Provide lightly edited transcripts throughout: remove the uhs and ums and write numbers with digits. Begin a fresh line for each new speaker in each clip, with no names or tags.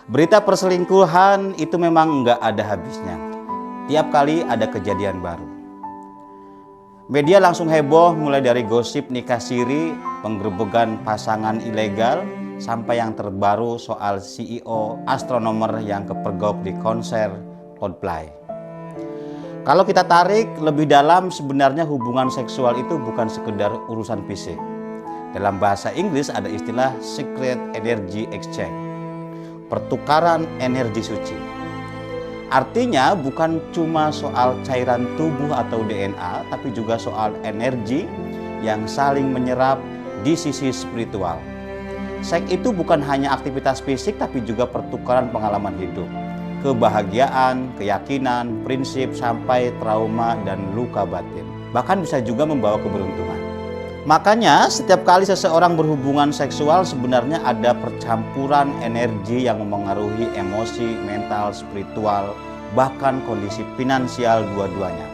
Berita perselingkuhan itu memang nggak ada habisnya. Tiap kali ada kejadian baru. Media langsung heboh mulai dari gosip nikah siri, penggerebegan pasangan ilegal, sampai yang terbaru soal CEO astronomer yang kepergok di konser Coldplay. Kalau kita tarik lebih dalam, sebenarnya hubungan seksual itu bukan sekedar urusan fisik. Dalam bahasa Inggris ada istilah secret energy exchange, pertukaran energi suci. Artinya bukan cuma soal cairan tubuh atau DNA, tapi juga soal energi yang saling menyerap di sisi spiritual. Seks itu bukan hanya aktivitas fisik, tapi juga pertukaran pengalaman hidup, kebahagiaan, keyakinan, prinsip, sampai trauma dan luka batin. Bahkan bisa juga membawa keberuntungan. Makanya setiap kali seseorang berhubungan seksual sebenarnya ada percampuran energi yang memengaruhi emosi, mental, spiritual, bahkan kondisi finansial dua-duanya.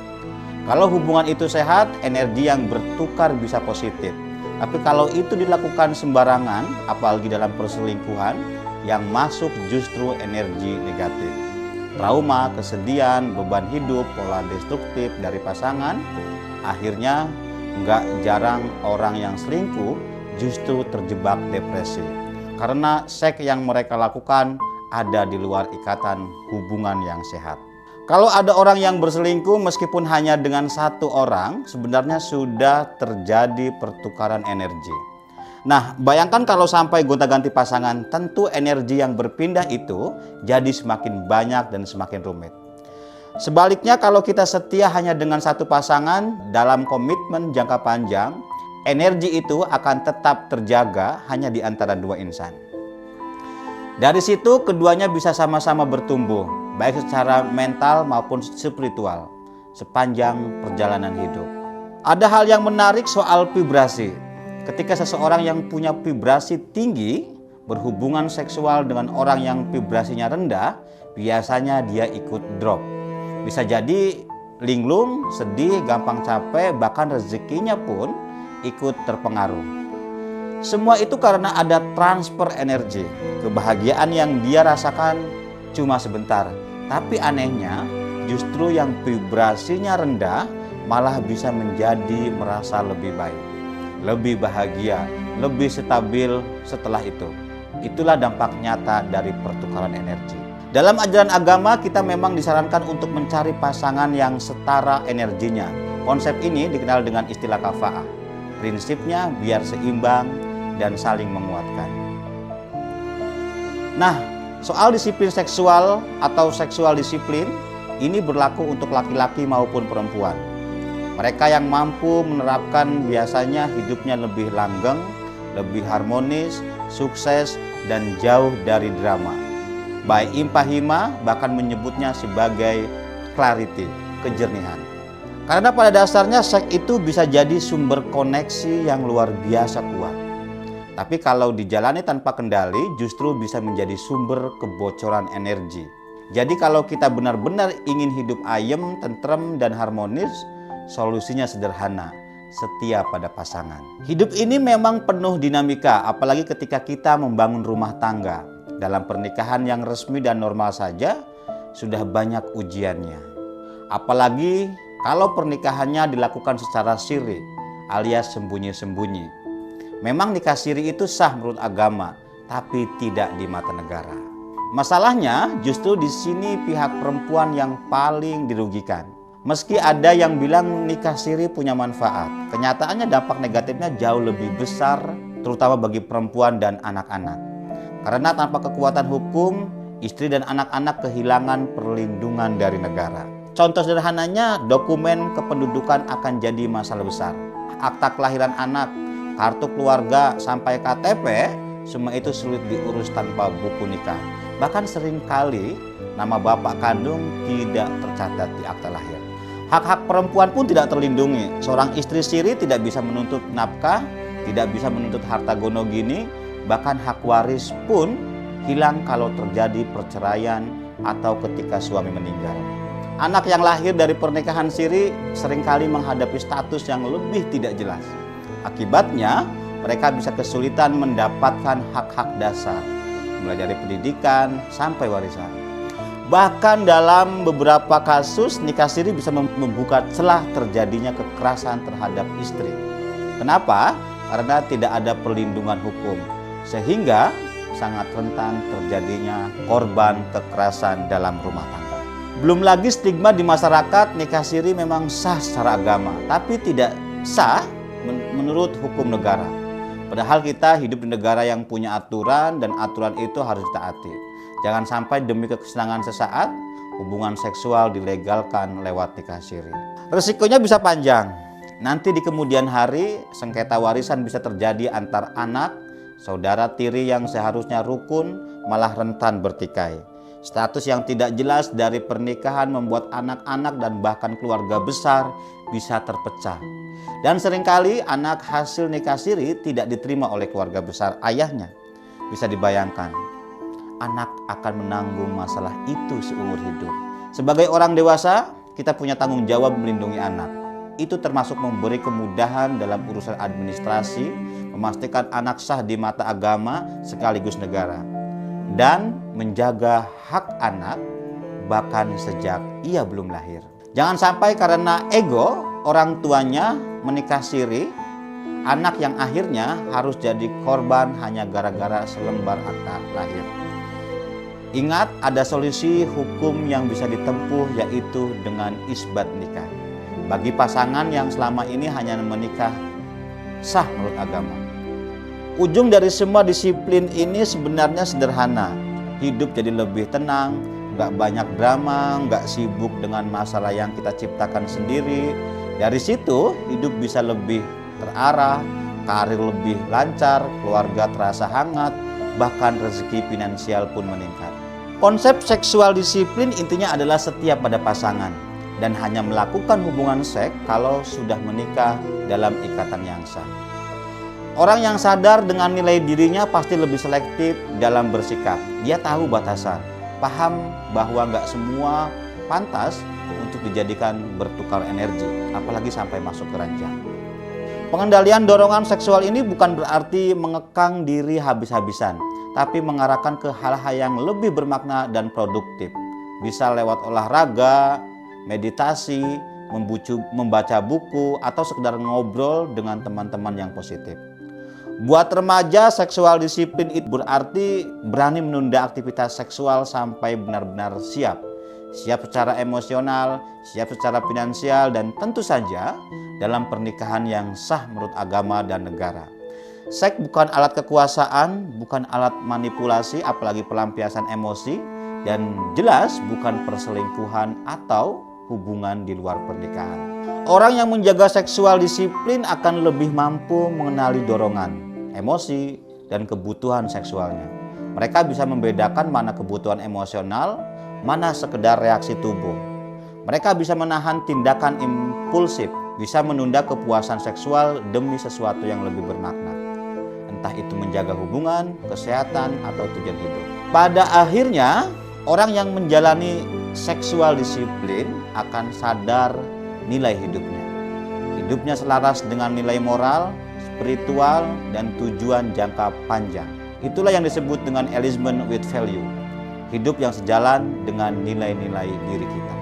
Kalau hubungan itu sehat, energi yang bertukar bisa positif. Tapi kalau itu dilakukan sembarangan, apalagi dalam perselingkuhan, yang masuk justru energi negatif. Trauma, kesedihan, beban hidup, pola destruktif dari pasangan, akhirnya nggak jarang orang yang selingkuh justru terjebak depresi. Karena seks yang mereka lakukan ada di luar ikatan hubungan yang sehat. Kalau ada orang yang berselingkuh meskipun hanya dengan satu orang, sebenarnya sudah terjadi pertukaran energi. Nah, bayangkan kalau sampai gonta-ganti pasangan, tentu energi yang berpindah itu jadi semakin banyak dan semakin rumit. Sebaliknya, kalau kita setia hanya dengan satu pasangan dalam komitmen jangka panjang, energi itu akan tetap terjaga hanya di antara dua insan. Dari situ, keduanya bisa sama-sama bertumbuh, baik secara mental maupun spiritual, sepanjang perjalanan hidup. Ada hal yang menarik soal vibrasi. Ketika seseorang yang punya vibrasi tinggi berhubungan seksual dengan orang yang vibrasinya rendah, biasanya dia ikut drop. Bisa jadi linglung, sedih, gampang capek, bahkan rezekinya pun ikut terpengaruh. Semua itu karena ada transfer energi. Kebahagiaan yang dia rasakan cuma sebentar. Tapi anehnya, justru yang vibrasinya rendah malah bisa menjadi merasa lebih baik, lebih bahagia, lebih stabil setelah itu. Itulah dampak nyata dari pertukaran energi. Dalam ajaran agama, kita memang disarankan untuk mencari pasangan yang setara energinya. Konsep ini dikenal dengan istilah kafa'ah. Prinsipnya biar seimbang dan saling menguatkan. Nah, soal disiplin seksual atau seksual disiplin, ini berlaku untuk laki-laki maupun perempuan. Mereka yang mampu menerapkan biasanya hidupnya lebih langgeng, lebih harmonis, sukses, dan jauh dari drama. Baik Impahima bahkan menyebutnya sebagai clarity, kejernihan. Karena pada dasarnya seks itu bisa jadi sumber koneksi yang luar biasa kuat. Tapi kalau dijalani tanpa kendali justru bisa menjadi sumber kebocoran energi. Jadi kalau kita benar-benar ingin hidup ayem, tentrem, dan harmonis, solusinya sederhana, setia pada pasangan. Hidup ini memang penuh dinamika, apalagi ketika kita membangun rumah tangga. Dalam pernikahan yang resmi dan normal saja, sudah banyak ujiannya. Apalagi kalau pernikahannya dilakukan secara siri, alias sembunyi-sembunyi. Memang nikah siri itu sah menurut agama, tapi tidak di mata negara. Masalahnya justru di sini pihak perempuan yang paling dirugikan. Meski ada yang bilang nikah siri punya manfaat, kenyataannya dampak negatifnya jauh lebih besar, terutama bagi perempuan dan anak-anak. Karena tanpa kekuatan hukum, istri dan anak-anak kehilangan perlindungan dari negara. Contoh sederhananya, dokumen kependudukan akan jadi masalah besar. Akta kelahiran anak, kartu keluarga, sampai KTP, semua itu sulit diurus tanpa buku nikah. Bahkan seringkali nama bapak kandung tidak tercatat di akta lahir. Hak-hak perempuan pun tidak terlindungi. Seorang istri siri tidak bisa menuntut nafkah, tidak bisa menuntut harta gono gini, bahkan hak waris pun hilang kalau terjadi perceraian atau ketika suami meninggal. Anak yang lahir dari pernikahan siri seringkali menghadapi status yang lebih tidak jelas. Akibatnya, mereka bisa kesulitan mendapatkan hak-hak dasar. mulai dari pendidikan sampai warisan. Bahkan dalam beberapa kasus nikah siri bisa membuka celah terjadinya kekerasan terhadap istri. Kenapa? Karena tidak ada perlindungan hukum, sehingga sangat rentan terjadinya korban kekerasan dalam rumah tangga. Belum lagi stigma di masyarakat, nikah siri memang sah secara agama, tapi tidak sah menurut hukum negara. Padahal kita hidup di negara yang punya aturan, dan aturan itu harus ditaati. Jangan sampai demi kesenangan sesaat, hubungan seksual dilegalkan lewat nikah siri. Resikonya bisa panjang. Nanti di kemudian hari, sengketa warisan bisa terjadi antar anak, saudara tiri yang seharusnya rukun, malah rentan bertikai. Status yang tidak jelas dari pernikahan membuat anak-anak dan bahkan keluarga besar bisa terpecah. Dan seringkali anak hasil nikah siri tidak diterima oleh keluarga besar ayahnya. Bisa dibayangkan, anak akan menanggung masalah itu seumur hidup. Sebagai orang dewasa, kita punya tanggung jawab melindungi anak. Itu termasuk memberi kemudahan dalam urusan administrasi, memastikan anak sah di mata agama sekaligus negara, dan menjaga hak anak bahkan sejak ia belum lahir. Jangan sampai karena ego orang tuanya menikah siri, anak yang akhirnya harus jadi korban hanya gara-gara selembar akta lahir. Ingat, ada solusi hukum yang bisa ditempuh, yaitu dengan isbat nikah. Bagi pasangan yang selama ini hanya menikah sah menurut agama. Ujung dari semua disiplin ini sebenarnya sederhana. Hidup jadi lebih tenang, nggak banyak drama, nggak sibuk dengan masalah yang kita ciptakan sendiri. Dari situ hidup bisa lebih terarah, karir lebih lancar, keluarga terasa hangat, bahkan rezeki finansial pun meningkat. Konsep seksual disiplin intinya adalah setia pada pasangan dan hanya melakukan hubungan seks kalau sudah menikah dalam ikatan yang sah. Orang yang sadar dengan nilai dirinya pasti lebih selektif dalam bersikap. Dia tahu batasan, paham bahwa nggak semua pantas untuk dijadikan bertukar energi, apalagi sampai masuk ke ranjang. Pengendalian dorongan seksual ini bukan berarti mengekang diri habis-habisan, tapi mengarahkan ke hal-hal yang lebih bermakna dan produktif. Bisa lewat olahraga, meditasi, membaca buku, atau sekedar ngobrol dengan teman-teman yang positif. Buat remaja, seksual disiplin itu berarti berani menunda aktivitas seksual sampai benar-benar siap. Siap secara emosional, siap secara finansial, dan tentu saja dalam pernikahan yang sah menurut agama dan negara. Seks bukan alat kekuasaan, bukan alat manipulasi, apalagi pelampiasan emosi, dan jelas bukan perselingkuhan atau hubungan di luar pernikahan. Orang yang menjaga seksual disiplin akan lebih mampu mengenali dorongan, emosi, dan kebutuhan seksualnya. Mereka bisa membedakan mana kebutuhan emosional, mana sekedar reaksi tubuh. Mereka bisa menahan tindakan impulsif, bisa menunda kepuasan seksual demi sesuatu yang lebih bermakna. Entah itu menjaga hubungan, kesehatan, atau tujuan hidup. Pada akhirnya, orang yang menjalani seksual disiplin akan sadar nilai hidupnya. Hidupnya selaras dengan nilai moral, spiritual, dan tujuan jangka panjang. Itulah yang disebut dengan alignment with value. Hidup yang sejalan dengan nilai-nilai diri kita.